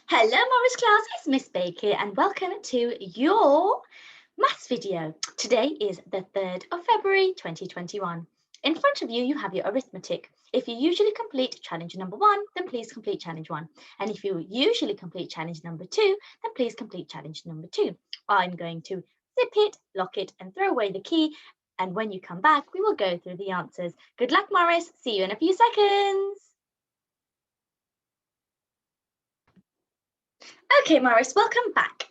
Hello Morris class, it's Miss Baig here and welcome to your maths video. Today is the 3rd of February 2021. In front of you, you have your arithmetic. If you usually complete challenge number 1, then please complete challenge 1. And if you usually complete challenge number 2, then please complete challenge number 2. I'm going to zip it, lock it and throw away the key. And when you come back, we will go through the answers. Good luck, Morris. See you in a few seconds. Okay, Morris, welcome back.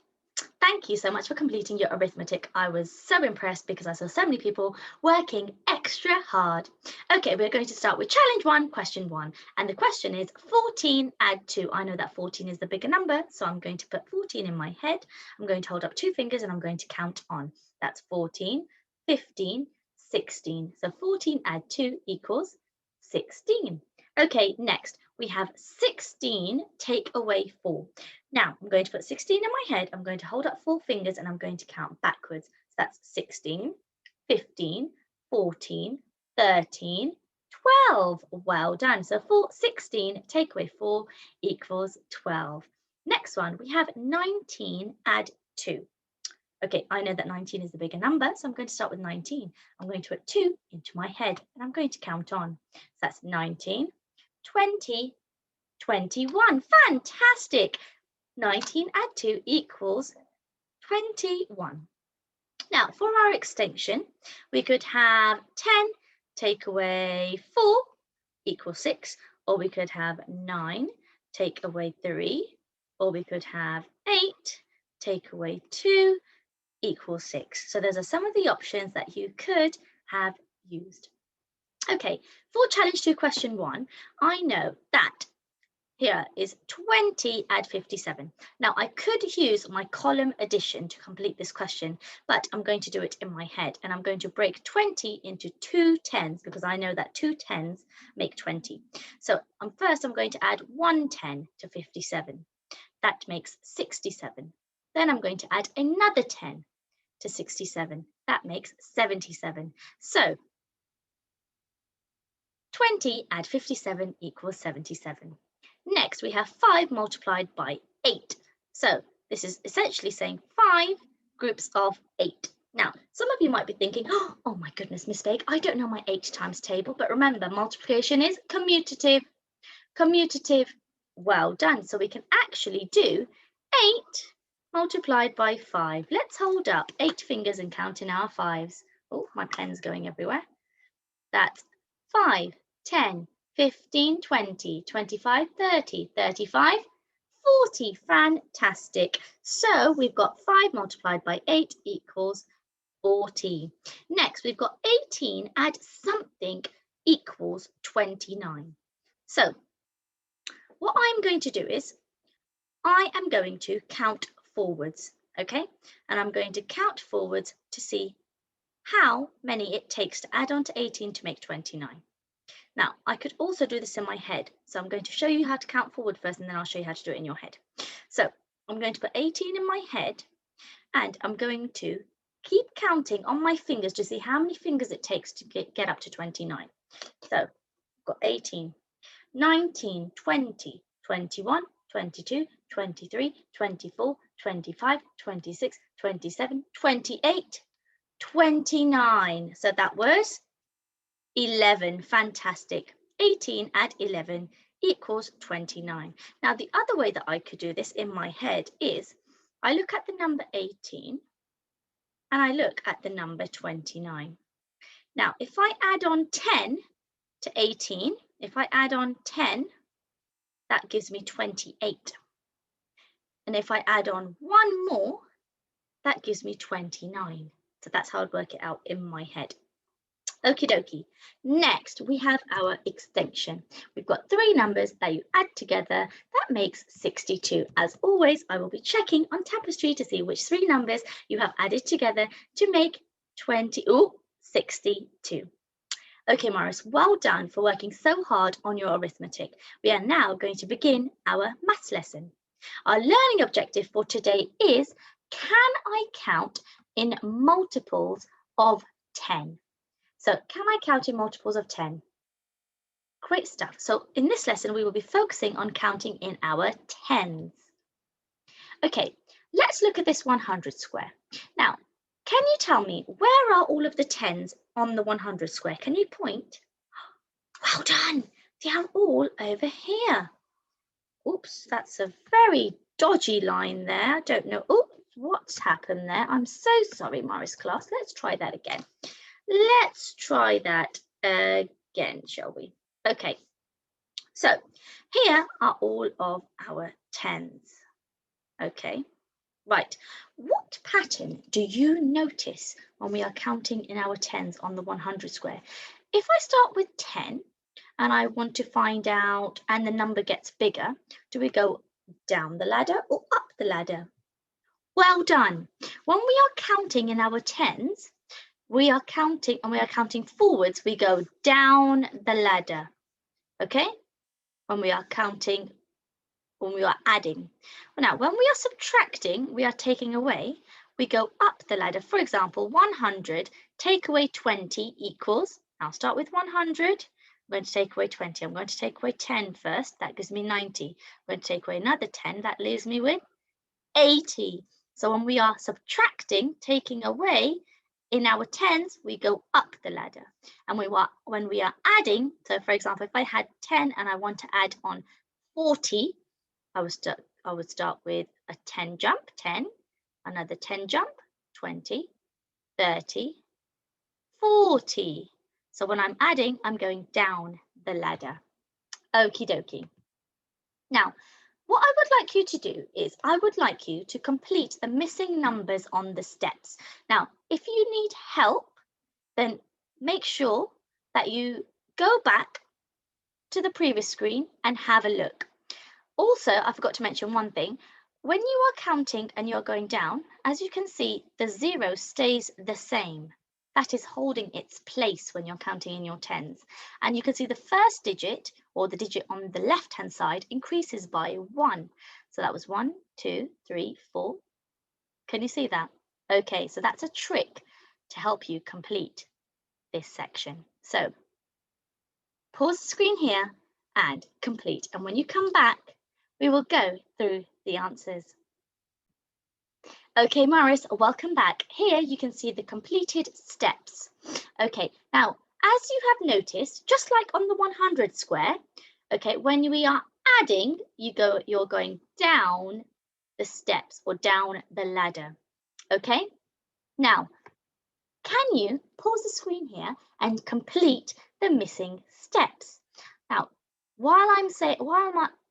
Thank you so much for completing your arithmetic. I was so impressed because I saw so many people working extra hard. Okay, we're going to start with challenge 1, question 1. And the question is 14 add 2. I know that 14 is the bigger number, so I'm going to put 14 in my head. I'm going to hold up 2 fingers and I'm going to count on. That's 14, 15, 16. So 14 add 2 equals 16. Okay, next we have 16 take away 4. Now, I'm going to put 16 in my head. I'm going to hold up 4 fingers and I'm going to count backwards. So that's 16, 15, 14, 13, 12. Well done. So 16 take away 4 equals 12. Next one, we have 19 add 2. Okay, I know that 19 is the bigger number, so I'm going to start with 19. I'm going to put 2 into my head and I'm going to count on. So that's 19, 20, 21. Fantastic. 19 add 2 equals 21. Now, for our extension, we could have 10 take away 4 equals 6, or we could have 9 take away 3, or we could have 8 take away 2 equals 6. So those are some of the options that you could have used. Okay, for challenge 2, question 1, I know that here is 20 add 57. Now I could use my column addition to complete this question, but I'm going to do it in my head and I'm going to break 20 into 2 10s because I know that 2 10s make 20. So first I'm going to add 1 10 to 57. That makes 67. Then I'm going to add another 10 to 67. That makes 77. So 20 add 57 equals 77. Next, we have 5 multiplied by 8. So this is essentially saying 5 groups of 8. Now, some of you might be thinking, oh my goodness, Miss Baig, I don't know my 8 times table. But remember, multiplication is commutative. Commutative, well done. So we can actually do 8 multiplied by 5. Let's hold up 8 fingers and count in our 5s. Oh, my pen's going everywhere. That's 5, 10, 15, 20, 25, 30, 35, 40. Fantastic. So we've got 5 multiplied by 8 equals 40. Next, we've got 18 add something equals 29. So what I'm going to do is I am going to count forwards, okay? And I'm going to count forwards to see how many it takes to add on to 18 to make 29. Now, I could also do this in my head. So I'm going to show you how to count forward first, and then I'll show you how to do it in your head. So I'm going to put 18 in my head, and I'm going to keep counting on my fingers to see how many fingers it takes to get up to 29. So I've got 18, 19, 20, 21, 22, 23, 24, 25, 26, 27, 28, 29. So that was 11. Fantastic. 18 add 11 equals 29. Now, the other way that I could do this in my head is I look at the number 18 and I look at the number 29. Now, if I add on 10 to 18, if I add on 10, that gives me 28. And if I add on one more, that gives me 29. So that's how I'd work it out in my head. Okie dokie. Next, we have our extension. We've got 3 numbers that you add together. That makes 62. As always, I will be checking on Tapestry to see which 3 numbers you have added together to make 62. Okay, Morris, well done for working so hard on your arithmetic. We are now going to begin our maths lesson. Our learning objective for today is, can I count in multiples of 10? So can I count in multiples of 10? Great stuff. So in this lesson, we will be focusing on counting in our tens. Okay, let's look at this 100 square. Now, can you tell me where are all of the 10s on the 100 square? Can you point? Well done. They are all over here. Oops, that's a very dodgy line there. I don't know. Oops, what's happened there? I'm so sorry, Morris class. Let's try that again. Let's try that again, shall we? Okay, so here are all of our 10s. Okay, right. What pattern do you notice when we are counting in our 10s on the 100 square? If I start with 10 and I want to find out, and the number gets bigger, do we go down the ladder or up the ladder? Well done. When we are counting in our 10s, we are counting forwards, we go down the ladder. Okay? When we are adding. Now, when we are subtracting, we are taking away, we go up the ladder. For example, 100, take away 20 equals, I'll start with 100, I'm going to take away 20. I'm going to take away 10 first, that gives me 90. I'm going to take away another 10, that leaves me with 80. So when we are subtracting, taking away, in our 10s, we go up the ladder. And when we are adding, so for example, if I had 10 and I want to add on 40, I would start with a 10 jump, 10, another 10 jump, 20, 30, 40. So when I'm adding, I'm going down the ladder. Okie dokie. Now, what I would like you to do is I would like you to complete the missing numbers on the steps. Now, if you need help, then make sure that you go back to the previous screen and have a look. Also, I forgot to mention one thing. When you are counting and you're going down, as you can see, the 0 stays the same. That is holding its place when you're counting in your 10s. And you can see the first digit, or the digit on the left-hand side, increases by 1. So that was 1, 2, 3, 4. Can you see that? Okay, so that's a trick to help you complete this section. So pause the screen here and complete. And when you come back, we will go through the answers. Okay, Morris, welcome back. Here you can see the completed steps. Okay, now, as you have noticed, just like on the 100 square, okay, when we are adding, you're going down the steps or down the ladder. Okay, now, can you pause the screen here and complete the missing steps? Now, while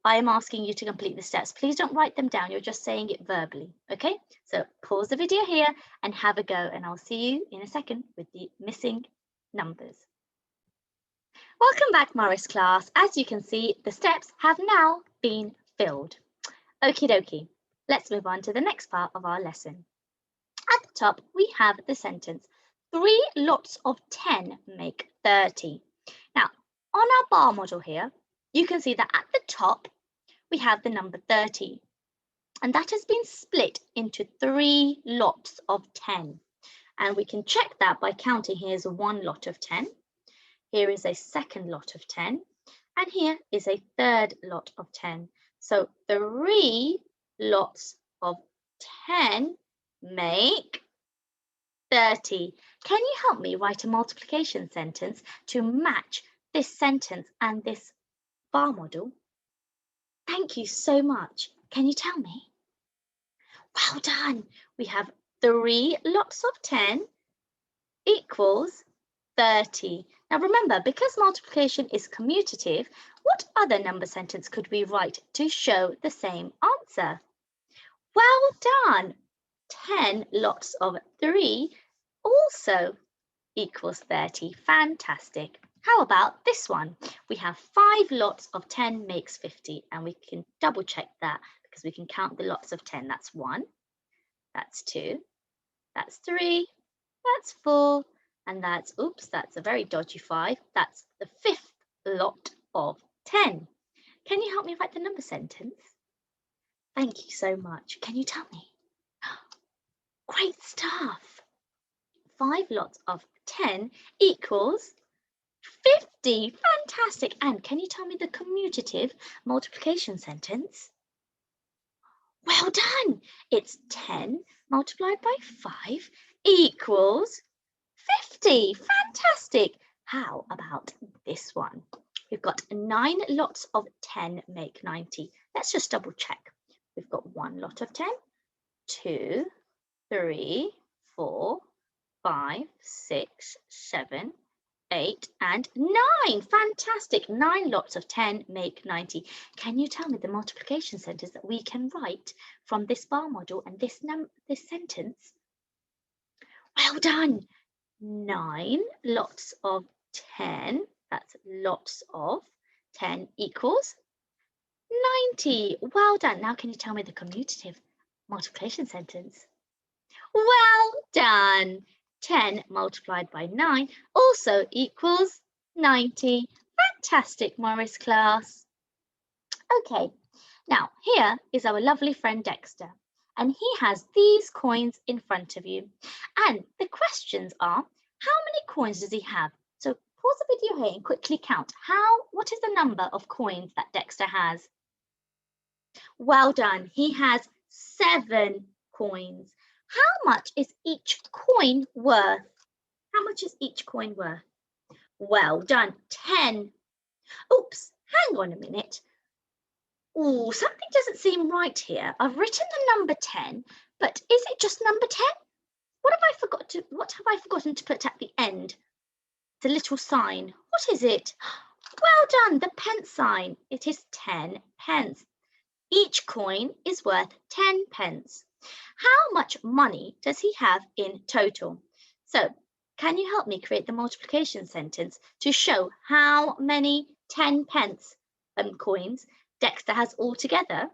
I'm asking you to complete the steps, please don't write them down. You're just saying it verbally, okay? So pause the video here and have a go, and I'll see you in a second with the missing numbers. Welcome back, Morris class. As you can see, the steps have now been filled. Okie dokie. Let's move on to the next part of our lesson. At the top, we have the sentence, 3 lots of 10 make 30. Now, on our bar model here, you can see that at the top, we have the number 30. And that has been split into 3 lots of 10. And we can check that by counting. Here's one lot of 10. Here is a second lot of 10. And here is a third lot of 10. So 3 lots of 10 make 30. Can you help me write a multiplication sentence to match this sentence and this bar model? Thank you so much. Can you tell me? Well done. We have 3 lots of 10 equals 30. Now remember, because multiplication is commutative, what other number sentence could we write to show the same answer? Well done. 10 lots of 3 also equals 30. Fantastic. How about this one? We have 5 lots of 10 makes 50, and we can double check that because we can count the lots of 10. That's 1, that's 2, that's 3, that's 4, and that's a very dodgy 5. That's the 5th lot of 10. Can you help me write the number sentence? Thank you so much. Can you tell me? Great stuff. 5 lots of 10 equals 50. Fantastic. And can you tell me the commutative multiplication sentence? Well done. It's 10 multiplied by 5 equals 50. Fantastic. How about this one? We've got 9 lots of 10 make 90. Let's just double check. We've got 1 lot of 10, 2, 3, 4, 5, 6, 7, 8, and 9. Fantastic. 9 lots of 10 make 90. Can you tell me the multiplication sentence that we can write from this bar model and this sentence? Well done. 9 lots of 10, that's lots of 10 equals 90. Well done. Now can you tell me the commutative multiplication sentence? Well done. 10 multiplied by 9 also equals 90. Fantastic, Morris class. Okay, now here is our lovely friend Dexter, and he has these coins in front of you. And the questions are, how many coins does he have? So pause the video here and quickly count. What is the number of coins that Dexter has? Well done. He has 7 coins. How much is each coin worth? How much is each coin worth? Well done. 10. Oops, hang on a minute. Oh, something doesn't seem right here. I've written the number 10, but is it just number 10? What have I forgotten to put at the end? The little sign. What is it? Well done, the pence sign. It is 10 pence. Each coin is worth 10 pence. How much money does he have in total? So, can you help me create the multiplication sentence to show how many 10 pence coins Dexter has altogether?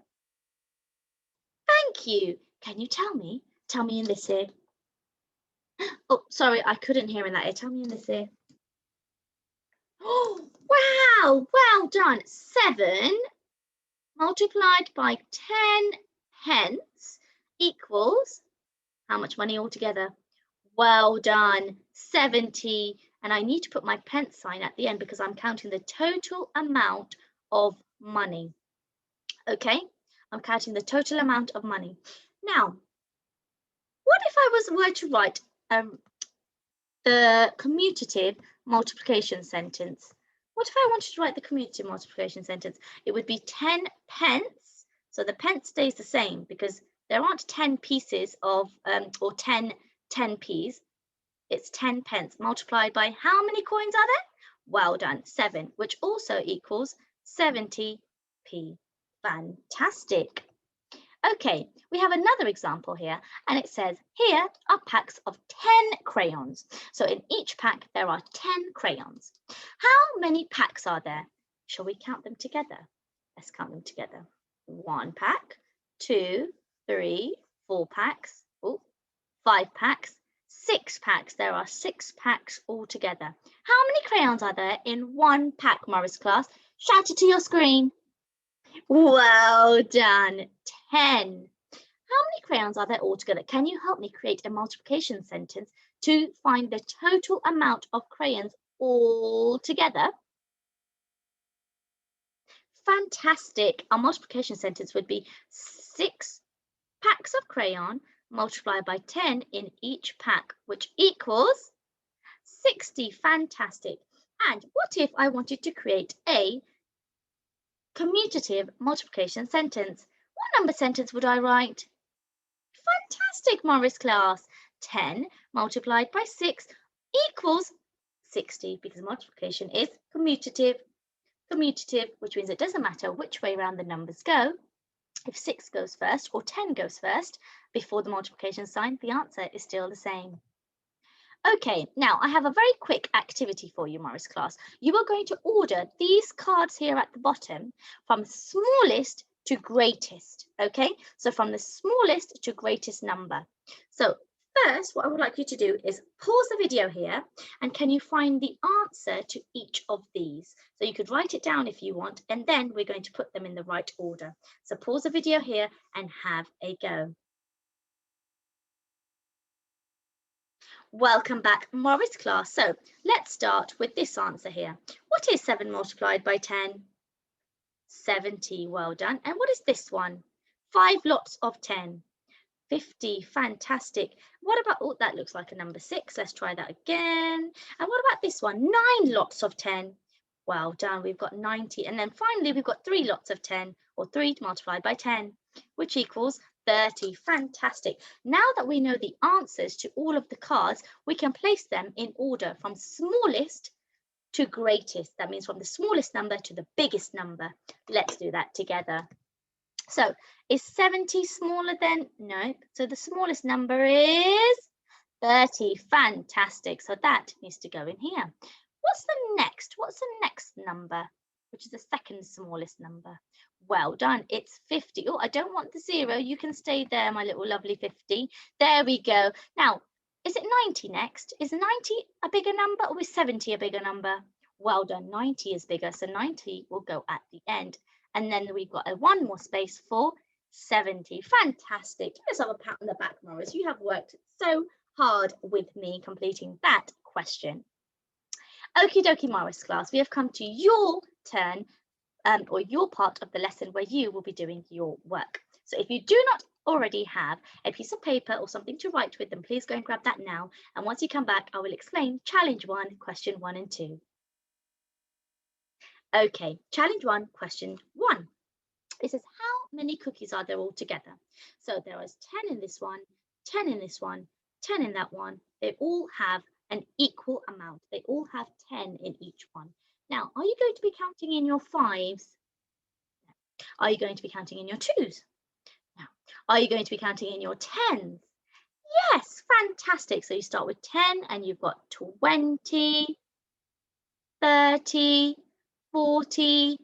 Thank you. Can you tell me? Tell me in this ear. Oh, sorry, I couldn't hear in that ear. Tell me in this ear. Oh, wow, well done. 7 multiplied by 10 pence equals how much money altogether? Well done, 70. And I need to put my pence sign at the end because I'm counting the total amount of money. Okay, I'm counting the total amount of money. Now, what if I were to write the commutative multiplication sentence? What if I wanted to write the commutative multiplication sentence? It would be 10 pence. So the pence stays the same because there aren't 10 pieces of, or 10 p's. It's 10 pence multiplied by how many coins are there? Well done, 7, which also equals 70p. Fantastic. Okay, we have another example here, and it says, here are packs of 10 crayons. So in each pack, there are 10 crayons. How many packs are there? Shall we count them together? Let's count them together. 1 pack, 2, 3, 4 packs, 5 packs, 6 packs. There are 6 packs altogether. How many crayons are there in 1 pack, Morris class? Shout it to your screen. Well done, 10. How many crayons are there altogether? Can you help me create a multiplication sentence to find the total amount of crayons altogether? Fantastic. Our multiplication sentence would be 6 packs of crayon multiplied by 10 in each pack, which equals 60. Fantastic. And what if I wanted to create a commutative multiplication sentence? What number sentence would I write? Fantastic, Morris class. 10 multiplied by 6 equals 60 because multiplication is commutative. Commutative, which means it doesn't matter which way around the numbers go. If 6 goes first or 10 goes first before the multiplication sign, the answer is still the same. Okay, now I have a very quick activity for you, Morris class. You are going to order these cards here at the bottom from smallest to greatest, okay? So from the smallest to greatest number. So first, what I would like you to do is pause the video here, and can you find the answer to each of these? So you could write it down if you want, and then we're going to put them in the right order. So pause the video here and have a go. Welcome back, Morris class. So let's start with this answer here. What is 7 multiplied by 10? 70. Well done. And what is this one? 5 lots of 10. 50, fantastic. What about, oh, that looks like a number 6. Let's try that again. And what about this one? 9 lots of 10. Well done, we've got 90. And then finally, we've got 3 lots of 10, or 3 multiplied by 10, which equals 30. Fantastic. Now that we know the answers to all of the cards, we can place them in order from smallest to greatest. That means from the smallest number to the biggest number. Let's do that together. So is 70 smaller than? No. So the smallest number is 30. Fantastic. So that needs to go in here. What's the next? What's the next number, which is the second smallest number? Well done. It's 50. Oh, I don't want the 0. You can stay there, my little lovely 50. There we go. Now, is it 90 next? Is 90 a bigger number, or is 70 a bigger number? Well done. 90 is bigger. So 90 will go at the end. And then we've got one more space for 70. Fantastic. Let's have a pat on the back, Morris. You have worked so hard with me completing that question. Okie dokie, Morris class. We have come to your turn or your part of the lesson where you will be doing your work. So if you do not already have a piece of paper or something to write with, then please go and grab that now. And once you come back, I will explain challenge 1, question 1 and 2. Okay, challenge 1, question 1. It says, how many cookies are there all together? So there is 10 in this one, 10 in this one, 10 in that one. They all have an equal amount. They all have 10 in each one. Now, are you going to be counting in your 5s? Are you going to be counting in your 2s? No. Are you going to be counting in your 10s? Yes, fantastic. So you start with 10 and you've got 20, 30, 40.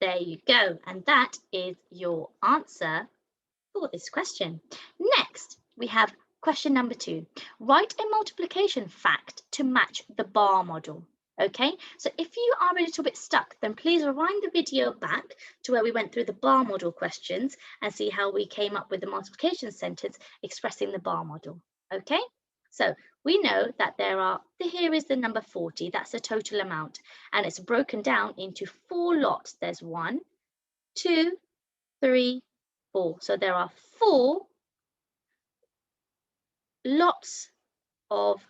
There you go. And that is your answer for this question. Next, we have question number 2. Write a multiplication fact to match the bar model. Okay, so if you are a little bit stuck, then please rewind the video back to where we went through the bar model questions and see how we came up with the multiplication sentence expressing the bar model. Okay, so we know that here is the number 40, that's the total amount, and it's broken down into 4 lots. There's 1, 2, 3, 4. So there are 4 lots of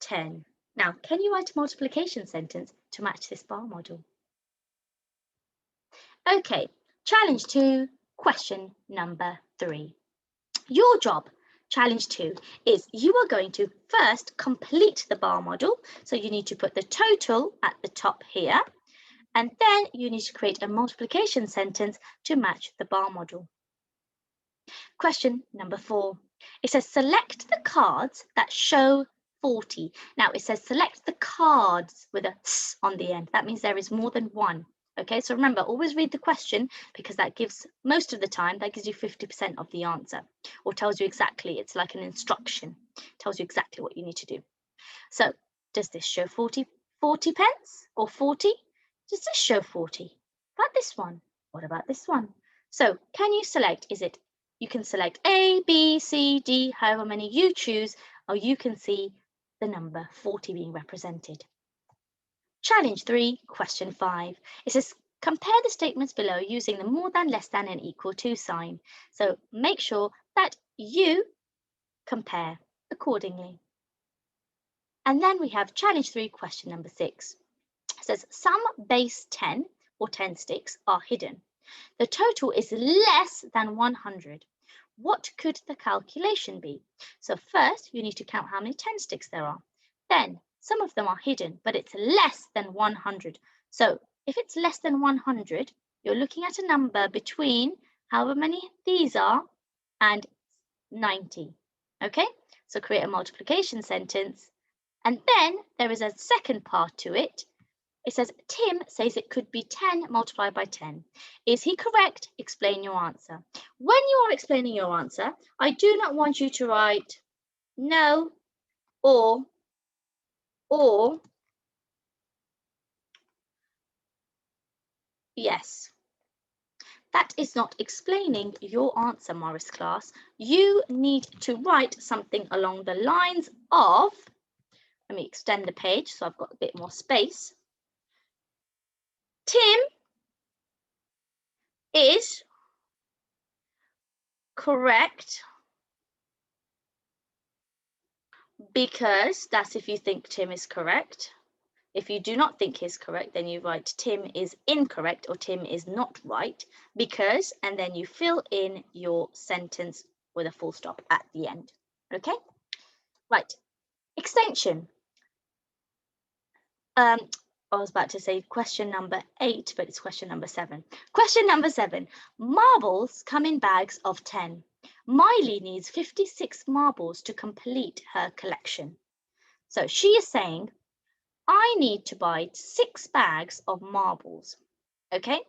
10. Now, can you write a multiplication sentence to match this bar model? Okay, challenge 2, question number 3. Your job, challenge 2, is you are going to first complete the bar model. So you need to put the total at the top here, and then you need to create a multiplication sentence to match the bar model. Question number 4. It says select the cards that show 40. Now it says select the cards with a s on the end. That means there is more than one. Okay, so remember, always read the question, because that gives, most of the time, that gives you 50% of the answer, or tells you exactly, it's like an instruction, tells you exactly what you need to do. So does this show 40 pence or 40? Does this show 40? What about this one? What about this one? So can you select, you can select A, B, C, D, however many you choose, or you can see the number 40 being represented. Challenge 3, question 5. It says, compare the statements below using the more than, less than, and equal to sign. So make sure that you compare accordingly. And then we have challenge 3, question number 6. It says, some base 10 or 10 sticks are hidden. The total is less than 100. What could the calculation be? So first, you need to count how many 10 sticks there are. Then, some of them are hidden, but it's less than 100. So if it's less than 100, you're looking at a number between however many these are and 90. Okay, so create a multiplication sentence. And then there is a second part to it. It says, Tim says it could be 10 multiplied by 10. Is he correct? Explain your answer. When you are explaining your answer, I do not want you to write no or yes. That is not explaining your answer, Morris class. You need to write something along the lines of, let me extend the page so I've got a bit more space. Tim is correct because that's if you think Tim is correct. If you do not think he's correct, then you write Tim is incorrect or Tim is not right because, and then you fill in your sentence with a full stop at the end. Okay? Right. Extension. I was about to say question number 8, but it's question number 7. Question number 7. Marbles come in bags of 10. Miley needs 56 marbles to complete her collection. So she is saying, I need to buy 6 bags of marbles. Okay?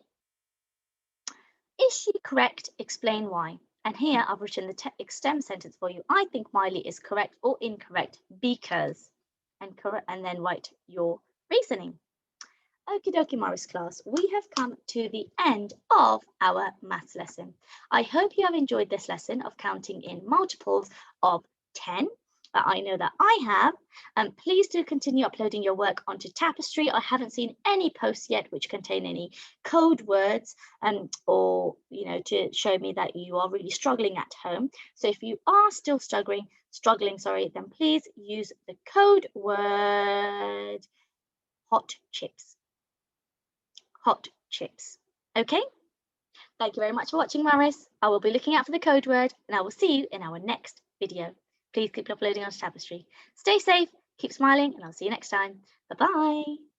Is she correct? Explain why. And here I've written the extend sentence for you. I think Miley is correct or incorrect because, and then write your reasoning. Okie dokie, Morris class, we have come to the end of our maths lesson. I hope you have enjoyed this lesson of counting in multiples of 10. I know that I have. Please do continue uploading your work onto Tapestry. I haven't seen any posts yet which contain any code words or, to show me that you are really struggling at home. So if you are still struggling, then please use the code word hot chips. Hot chips. Okay? Thank you very much for watching, Maris. I will be looking out for the code word and I will see you in our next video. Please keep uploading on Tapestry. Stay safe, keep smiling, and I'll see you next time. Bye-bye.